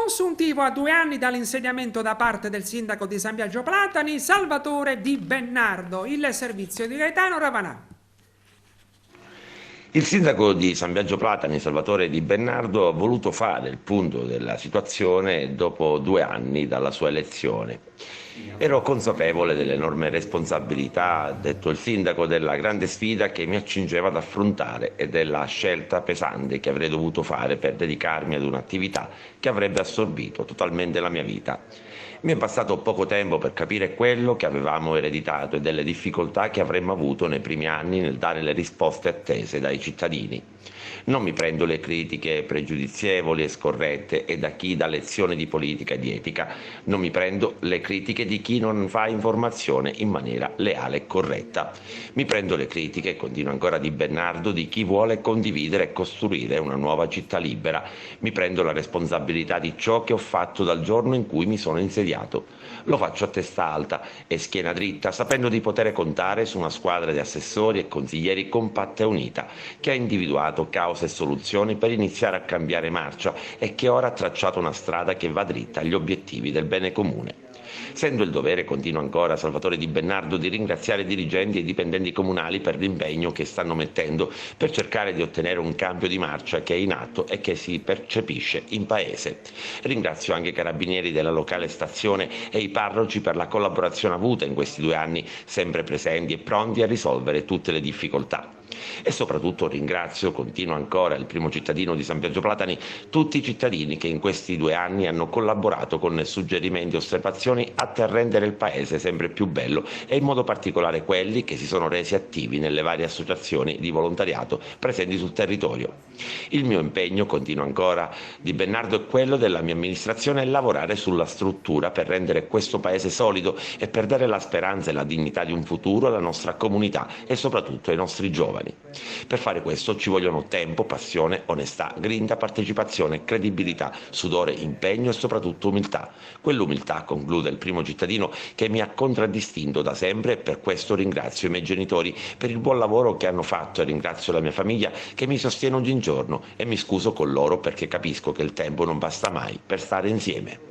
consuntivo a 2 anni dall'insediamento da parte del sindaco di San Biagio Platani, Salvatore Di Bernardo. Il servizio di Gaetano Ravanà. Il sindaco di San Biagio Platani, Salvatore Di Bernardo, ha voluto fare il punto della situazione dopo 2 anni dalla sua elezione. Ero consapevole dell'enorme responsabilità, ha detto il sindaco, della grande sfida che mi accingevo ad affrontare e della scelta pesante che avrei dovuto fare per dedicarmi ad un'attività che avrebbe assorbito totalmente la mia vita. Mi è bastato poco tempo per capire quello che avevamo ereditato e delle difficoltà che avremmo avuto nei primi anni nel dare le risposte attese dai cittadini. Non mi prendo le critiche pregiudizievoli e scorrette e da chi dà lezioni di politica e di etica, non mi prendo le critiche di chi non fa informazione in maniera leale e corretta. Mi prendo le critiche, continua ancora Di Bernardo, di chi vuole condividere e costruire una nuova città libera. Mi prendo la responsabilità di ciò che ho fatto dal giorno in cui mi sono insediato. Lo faccio a testa alta e schiena dritta, sapendo di poter contare su una squadra di assessori e consiglieri compatta e unita, che ha individuato cause e soluzioni per iniziare a cambiare marcia e che ora ha tracciato una strada che va dritta agli obiettivi del bene comune. Sento il dovere, continua ancora Salvatore Di Bernardo, di ringraziare i dirigenti e i dipendenti comunali per l'impegno che stanno mettendo per cercare di ottenere un cambio di marcia che è in atto e che si percepisce in paese. Ringrazio anche i carabinieri della locale stazione e i parroci per la collaborazione avuta in questi 2 anni, sempre presenti e pronti a risolvere tutte le difficoltà. E soprattutto ringrazio, continua ancora il primo cittadino di San Biagio Platani, tutti i cittadini che in questi 2 anni hanno collaborato con suggerimenti e osservazioni atte a rendere il paese sempre più bello e in modo particolare quelli che si sono resi attivi nelle varie associazioni di volontariato presenti sul territorio. Il mio impegno, continua ancora Di Bernardo, è quello della mia amministrazione e lavorare sulla struttura per rendere questo paese solido e per dare la speranza e la dignità di un futuro alla nostra comunità e soprattutto ai nostri giovani. Per fare questo ci vogliono tempo, passione, onestà, grinta, partecipazione, credibilità, sudore, impegno e soprattutto umiltà. Quell'umiltà, conclude il primo cittadino, che mi ha contraddistinto da sempre, e per questo ringrazio i miei genitori per il buon lavoro che hanno fatto e ringrazio la mia famiglia che mi sostiene ogni giorno e mi scuso con loro perché capisco che il tempo non basta mai per stare insieme.